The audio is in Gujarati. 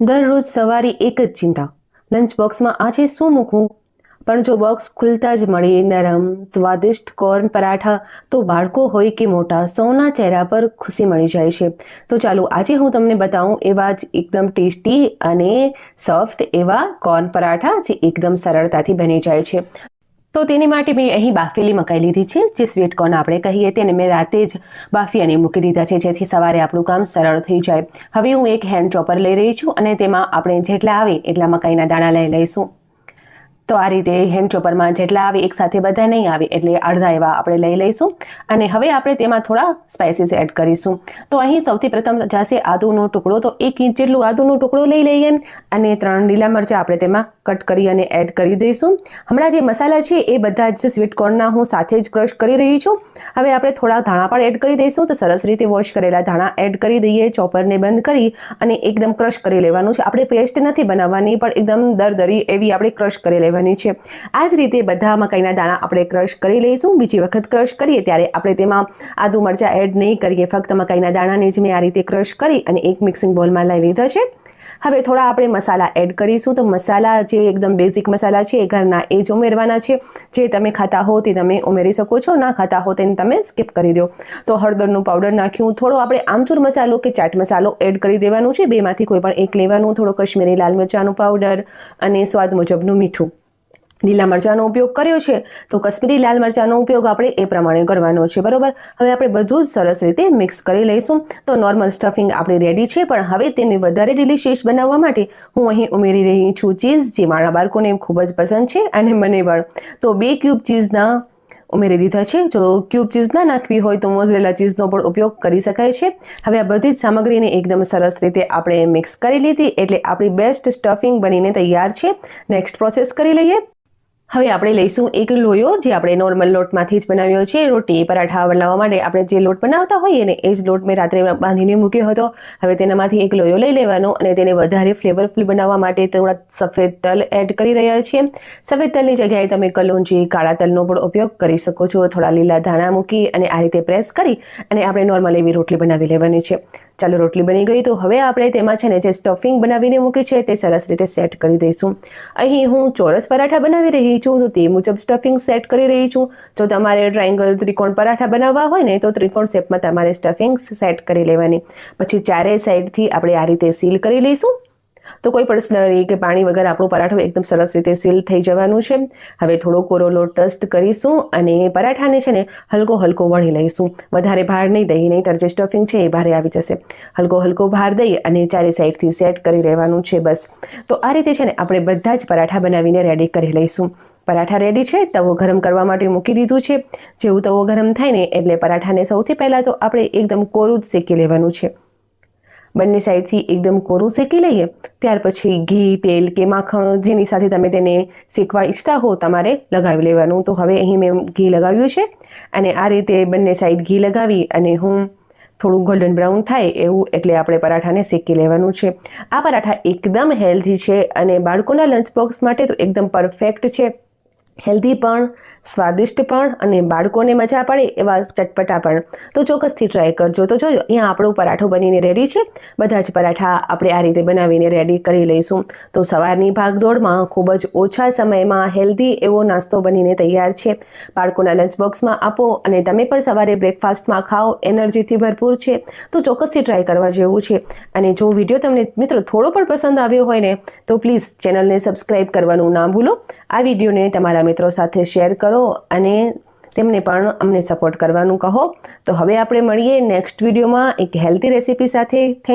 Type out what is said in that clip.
દરરોજ સવારે એક જ ચિંતા, લંચ બોક્સમાં આજે શું મૂકવું? પણ જો બોક્સ ખુલતા જ મળે નરમ સ્વાદિષ્ટ કોર્ન પરાઠા, તો બાળકો હોય કે મોટા, સૌના ચહેરા પર ખુશી મળી જાય છે. તો ચાલો આજે હું તમને બતાવું એવા જ એકદમ ટેસ્ટી અને સોફ્ટ એવા કોર્ન પરાઠા જે એકદમ સરળતાથી બની જાય છે. તો તેની માટે મેં અહીં બાફેલી મકાઈ લીધી છે, જે સ્વીટ કોર્ન આપણે કહીએ. તેને મેં રાતે જ બાફી અને મૂકી દીધા છે, જેથી સવારે આપણું કામ સરળ થઈ જાય. હવે હું એક હેન્ડ ચોપર લઈ રહી છું અને તેમાં આપણે જેટલા આવે એટલા મકાઈના દાણા લઈ લઈશું. તો આ રીતે હેન્ડ ચોપરમાં જેટલા આવે, એક સાથે બધા નહીં આવે એટલે અડધા એવા આપણે લઈ લઈશું. અને હવે આપણે તેમાં થોડા સ્પાઇસીસ એડ કરીશું. તો અહીં સૌથી પ્રથમ જશે આદુનો ટુકડો. તો 1 ઇંચ જેટલું આદુનો ટુકડો લઈ લઈએ અને 3 લીલા મરચાં આપણે તેમાં કટ કરી અને એડ કરી દઈશું. હમણાં જે મસાલા છે એ બધા જ સ્વીટ કોર્નના હું સાથે જ ક્રશ કરી રહી છું. હવે આપણે થોડા ધાણા પણ એડ કરી દઈશું. તો સરસ રીતે વોશ કરેલા ધાણા એડ કરી દઈએ. ચોપરને બંધ કરી અને એકદમ ક્રશ કરી લેવાનું છે. આપણે પેસ્ટ નથી બનાવવાની, પણ એકદમ દરદરી એવી આપણે ક્રશ કરી લેવાની છે. આ જ રીતે બધા મકાઈના દાણા આપણે ક્રશ કરી લઈશું. બીજી વખત ક્રશ કરીએ ત્યારે આપણે તેમાં આદુ મરચાં એડ નહીં કરીએ, ફક્ત મકાઈના દાણાને જ મેં આ રીતે ક્રશ કરી અને એક મિક્સિંગ બોલમાં લઈ લીધા છે. હવે થોડા આપણે મસાલા એડ કરીશું. તો મસાલા જે એકદમ બેઝિક મસાલા છે એ ઘરના એ જ ઉમેરવાના છે. જે તમે ખાતા હો તે તમે ઉમેરી શકો છો, ના ખાતા હો તેને તમે સ્કીપ કરી દો. તો હળદરનું પાવડર નાખ્યું, થોડો આપણે આમચૂર મસાલો કે ચાટ મસાલો એડ કરી દેવાનું છે. બેમાંથી કોઈ પણ એક લેવાનું. થોડો કશ્મીરી લાલ મરચાંનો પાવડર અને સ્વાદ મુજબનું મીઠું. લીલા મરચાંનો ઉપયોગ કર્યો છે તો કશ્મીરી લાલ મરચાંનો ઉપયોગ આપણે એ પ્રમાણે કરવાનો છે, બરોબર. હવે આપણે બધું જ સરસ રીતે મિક્સ કરી લઈશું. તો નોર્મલ સ્ટફિંગ આપણી રેડી છે, પણ હવે તેને વધારે ડિલિશિયસ બનાવવા માટે હું અહીં ઉમેરી રહી છું ચીઝ, જે મારા બાળકોને ખૂબ જ પસંદ છે અને મને પણ. તો 2 ક્યુબ ચીઝના ઉમેરી દીધા છે. જો ક્યુબ ચીઝ ના નાખવી હોય તો મોઝરેલા ચીઝનો પણ ઉપયોગ કરી શકાય છે. હવે આ બધી જ સામગ્રીને એકદમ સરસ રીતે આપણે મિક્સ કરી લીધી એટલે આપણી બેસ્ટ સ્ટફિંગ બનીને તૈયાર છે. નેક્સ્ટ પ્રોસેસ કરી લઈએ. હવે આપણે લઈશું એક લોયો, જે આપણે નોર્મલ લોટમાંથી જ બનાવ્યો છે. રોટી પરાઠા બનાવવા માટે આપણે જે લોટ બનાવતા હોઈએ ને એ જ લોટ મેં રાત્રે બાંધીને મૂક્યો હતો. હવે તેનામાંથી એક લોયો લઈ લેવાનો અને તેને વધારે ફ્લેવરફુલ બનાવવા માટે થોડા સફેદ તલ એડ કરી રહ્યા છીએ. સફેદ તલની જગ્યાએ તમે કલોંજી, કાળા તલનો પણ ઉપયોગ કરી શકો છો. થોડા લીલા ધાણા મૂકી અને આ રીતે પ્રેસ કરી અને આપણે નોર્મલ એવી રોટલી બનાવી લેવાની છે. ચાલો, રોટલી બની ગઈ. તો હવે આપણે તેમાં છે ને જે સ્ટફિંગ બનાવીને મૂકી છે તે સરસ રીતે સેટ કરી દઈશું. અહીં હું ચોરસ પરાઠા બનાવી રહી છું, તો તે મુજબ સ્ટફિંગ સેટ કરી રહી છું. જો તમારે ટ્રાયંગલ, ત્રિકોણ પરાઠા બનાવવા હોય ને તો ત્રિકોણ શેપમાં તમારે સ્ટફિંગ સેટ કરી લેવાની. પછી ચારેય સાઈડથી આપણે આ રીતે સીલ કરી લઈશું. તો કોઈ પણ સ્લરી કે પાણી વગર આપણું પરાઠું એકદમ સરસ રીતે સીલ થઈ જવાનું છે. હવે થોડો કોરો લોટ ટસ્ટ કરીશું અને પરાઠાને છે ને હલકો હલકો વણી લઈશું. વધારે ભાર નહીં દઈએ, નહીંતર જે સ્ટફિંગ છે એ ભારે આવી જશે. હલકો હલકો ભાર દઈ અને ચારે સાઈડથી સેટ કરી લેવાનું છે, બસ. તો આ રીતે છે ને આપણે બધા જ પરાઠા બનાવીને રેડી કરી લઈશું. પરાઠા રેડી છે. તવો ગરમ કરવા માટે મૂકી દીધું છે. જેવું તવો ગરમ થાય ને એટલે પરાઠાને સૌથી પહેલાં તો આપણે એકદમ કોરું જ શેકી લેવાનું છે. બંને સાઈડથી એકદમ કોરું શેકી લઈએ. ત્યાર પછી ઘી, તેલ કે માખણ, જેની સાથે તમે તેને શેકવા ઈચ્છતા હો તમારે લગાવી લેવાનું. તો હવે અહીં મેં ઘી લગાવ્યું છે અને આ રીતે બંને સાઈડ ઘી લગાવી અને હું થોડું ગોલ્ડન બ્રાઉન થાય એવું એટલે આપણે પરાઠાને શેકી લેવાનું છે. આ પરાઠા એકદમ હેલ્ધી છે અને બાળકોના લંચ બોક્સ માટે તો એકદમ પરફેક્ટ છે. હેલ્ધી પણ, સ્વાદિષ્ટ પણ અને બાળકોને મજા પડે એવા ચટપટા પણ. તો ચોક્કસથી ટ્રાય કરજો. તો જોયો, અહીંયા આપણો પરાઠો બનીને રેડી છે. બધા જ પરાઠા આપણે આ રીતે બનાવીને રેડી કરી લઈશું. તો સવારની ભાગદોડમાં ખૂબ જ ઓછા સમયમાં હેલ્ધી એવો નાસ્તો બનીને તૈયાર છે. બાળકોના લંચ બોક્સમાં આપો અને તમે પણ સવારે બ્રેકફાસ્ટમાં ખાઓ. એનર્જીથી ભરપૂર છે. તો ચોક્કસથી ટ્રાય કરવા જેવું છે. અને જો વિડીયો તમને મિત્રો થોડો પણ પસંદ આવ્યો હોય ને તો પ્લીઝ ચેનલને સબસ્ક્રાઈબ કરવાનું ના ભૂલો. આ વિડીયોને તમારા મિત્રો સાથે શેર કરો અને તેમને પણ અમને સપોર્ટ કરવાનું કહો. તો હવે આપણે મળીએ નેક્સ્ટ વિડીયોમાં એક હેલ્ધી રેસીપી સાથે. થેન્ક